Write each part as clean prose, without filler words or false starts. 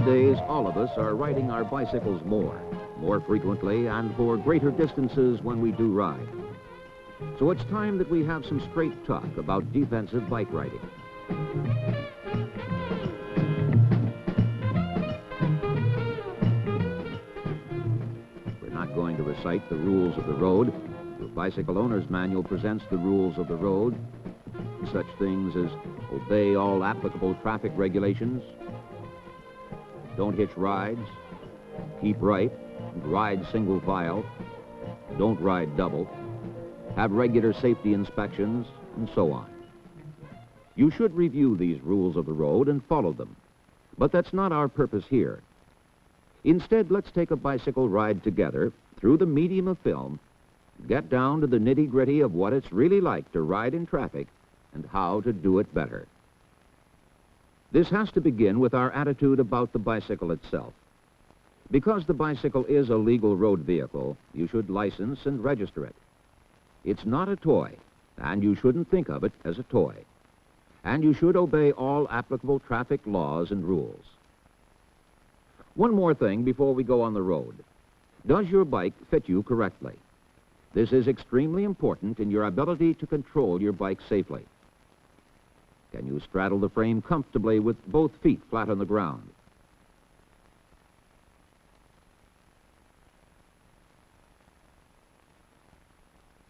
Nowadays, all of us are riding our bicycles more frequently and for greater distances when we do ride. So it's time that we have some straight talk about defensive bike riding. We're not going to recite the rules of the road. Your bicycle owner's manual presents the rules of the road. Such things as obey all applicable traffic regulations, don't hitch rides, keep right, ride single file, don't ride double, have regular safety inspections, and so on. You should review these rules of the road and follow them, but that's not our purpose here. Instead, let's take a bicycle ride together through the medium of film, get down to the nitty-gritty of what it's really like to ride in traffic and how to do it better. This has to begin with our attitude about the bicycle itself. Because the bicycle is a legal road vehicle, you should license and register it. It's not a toy, and you shouldn't think of it as a toy. And you should obey all applicable traffic laws and rules. One more thing before we go on the road. Does your bike fit you correctly? This is extremely important in your ability to control your bike safely. Can you straddle the frame comfortably with both feet flat on the ground?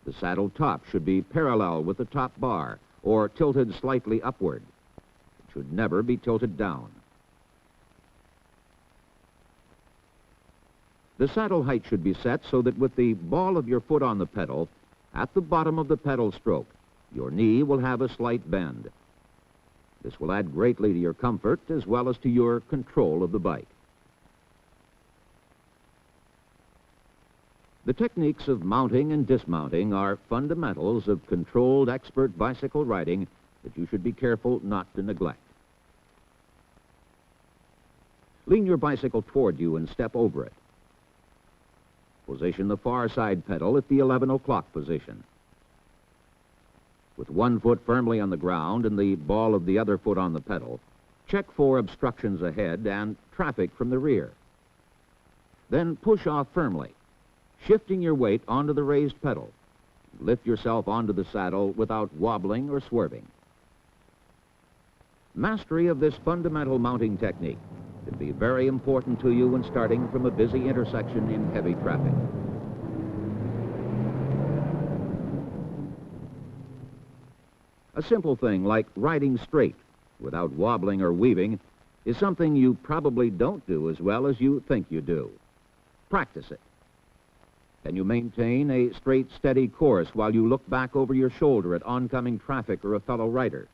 The saddle top should be parallel with the top bar or tilted slightly upward. It should never be tilted down. The saddle height should be set so that with the ball of your foot on the pedal, at the bottom of the pedal stroke, your knee will have a slight bend. This will add greatly to your comfort as well as to your control of the bike. The techniques of mounting and dismounting are fundamentals of controlled expert bicycle riding that you should be careful not to neglect. Lean your bicycle toward you and step over it. Position the far side pedal at the 11 o'clock position. With one foot firmly on the ground and the ball of the other foot on the pedal, check for obstructions ahead and traffic from the rear. Then push off firmly, shifting your weight onto the raised pedal. Lift yourself onto the saddle without wobbling or swerving. Mastery of this fundamental mounting technique can be very important to you when starting from a busy intersection in heavy traffic. A simple thing like riding straight without wobbling or weaving is something you probably don't do as well as you think you do. Practice it. Can you maintain a straight, steady course while you look back over your shoulder at oncoming traffic or a fellow rider?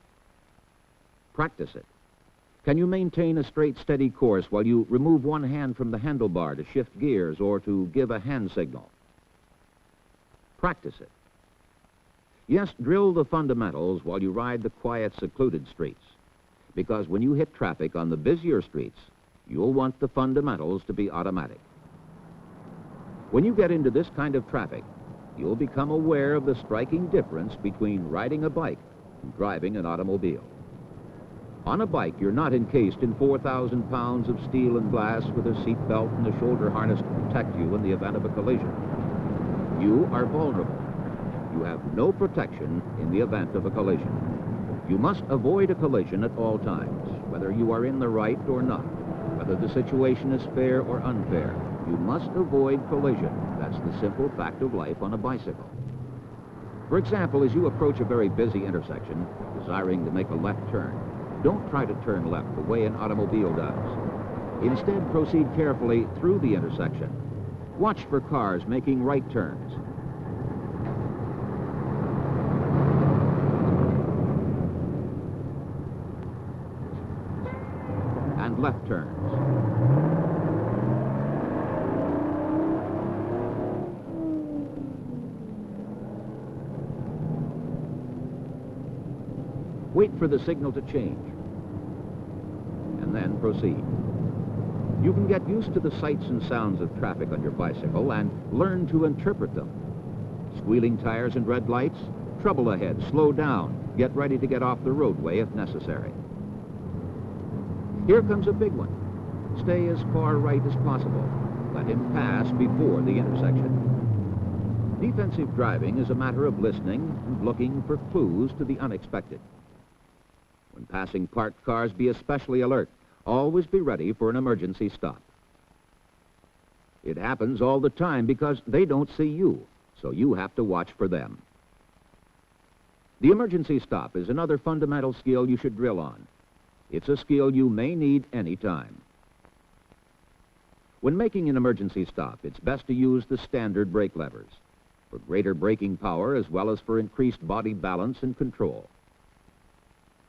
Practice it. Can you maintain a straight, steady course while you remove one hand from the handlebar to shift gears or to give a hand signal? Practice it. Yes, drill the fundamentals while you ride the quiet, secluded streets, because when you hit traffic on the busier streets, you'll want the fundamentals to be automatic. When you get into this kind of traffic, you'll become aware of the striking difference between riding a bike and driving an automobile. On a bike, you're not encased in 4,000 pounds of steel and glass with a seat belt and a shoulder harness to protect you in the event of a collision. You are vulnerable. You have no protection in the event of a collision. You must avoid a collision at all times, whether you are in the right or not, whether the situation is fair or unfair. You must avoid collision. That's the simple fact of life on a bicycle. For example, as you approach a very busy intersection, desiring to make a left turn, don't try to turn left the way an automobile does. Instead, proceed carefully through the intersection. Watch for cars making right turns. And left turns. Wait for the signal to change, and then proceed. You can get used to the sights and sounds of traffic on your bicycle and learn to interpret them. Squealing tires and red lights, trouble ahead, slow down, get ready to get off the roadway if necessary. Here comes a big one. Stay as far right as possible. Let him pass before the intersection. Defensive driving is a matter of listening and looking for clues to the unexpected. When passing parked cars, be especially alert. Always be ready for an emergency stop. It happens all the time because they don't see you, so you have to watch for them. The emergency stop is another fundamental skill you should drill on. It's a skill you may need any time. When making an emergency stop, it's best to use the standard brake levers for greater braking power as well as for increased body balance and control.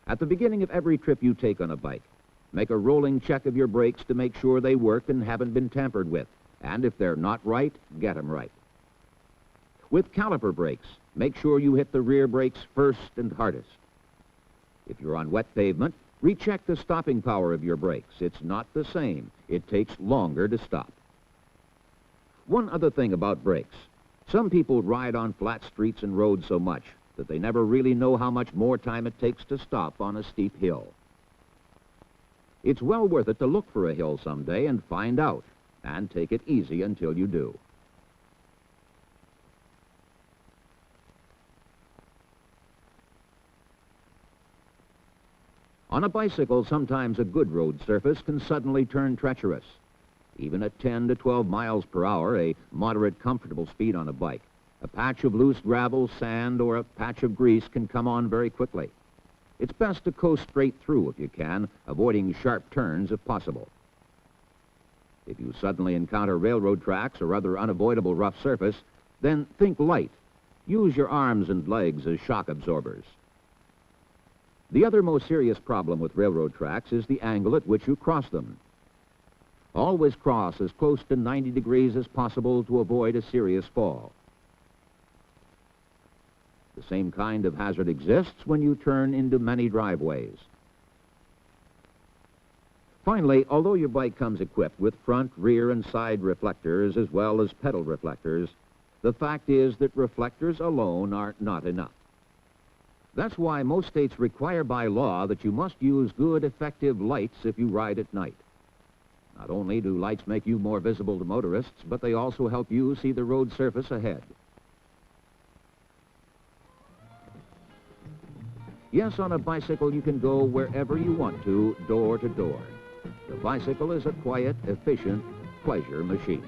At the beginning of every trip you take on a bike, make a rolling check of your brakes to make sure they work and haven't been tampered with. And if they're not right, get them right. With caliper brakes, make sure you hit the rear brakes first and hardest. If you're on wet pavement, recheck the stopping power of your brakes. It's not the same. It takes longer to stop. One other thing about brakes. Some people ride on flat streets and roads so much that they never really know how much more time it takes to stop on a steep hill. It's well worth it to look for a hill someday and find out, and take it easy until you do. On a bicycle, sometimes a good road surface can suddenly turn treacherous. Even at 10 to 12 miles per hour, a moderate, comfortable speed on a bike, a patch of loose gravel, sand, or a patch of grease can come on very quickly. It's best to coast straight through if you can, avoiding sharp turns if possible. If you suddenly encounter railroad tracks or other unavoidable rough surface, then think light. Use your arms and legs as shock absorbers. The other most serious problem with railroad tracks is the angle at which you cross them. Always cross as close to 90 degrees as possible to avoid a serious fall. The same kind of hazard exists when you turn into many driveways. Finally, although your bike comes equipped with front, rear, and side reflectors as well as pedal reflectors, the fact is that reflectors alone are not enough. That's why most states require by law that you must use good, effective lights if you ride at night. Not only do lights make you more visible to motorists, but they also help you see the road surface ahead. Yes, on a bicycle you can go wherever you want to, door to door. The bicycle is a quiet, efficient pleasure machine.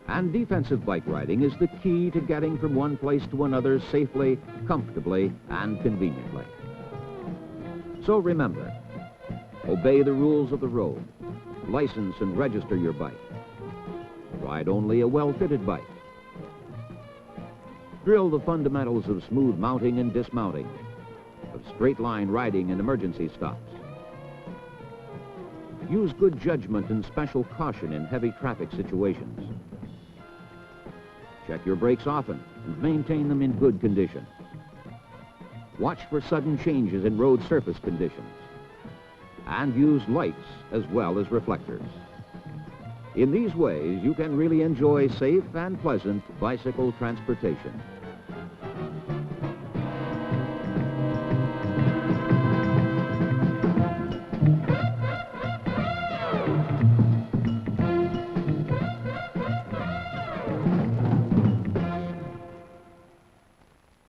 And defensive bike riding is the key to getting from one place to another safely, comfortably, and conveniently. So remember, obey the rules of the road. License and register your bike. Ride only a well-fitted bike. Drill the fundamentals of smooth mounting and dismounting, of straight-line riding and emergency stops. Use good judgment and special caution in heavy traffic situations. Check your brakes often and maintain them in good condition. Watch for sudden changes in road surface conditions. And use lights as well as reflectors. In these ways, you can really enjoy safe and pleasant bicycle transportation.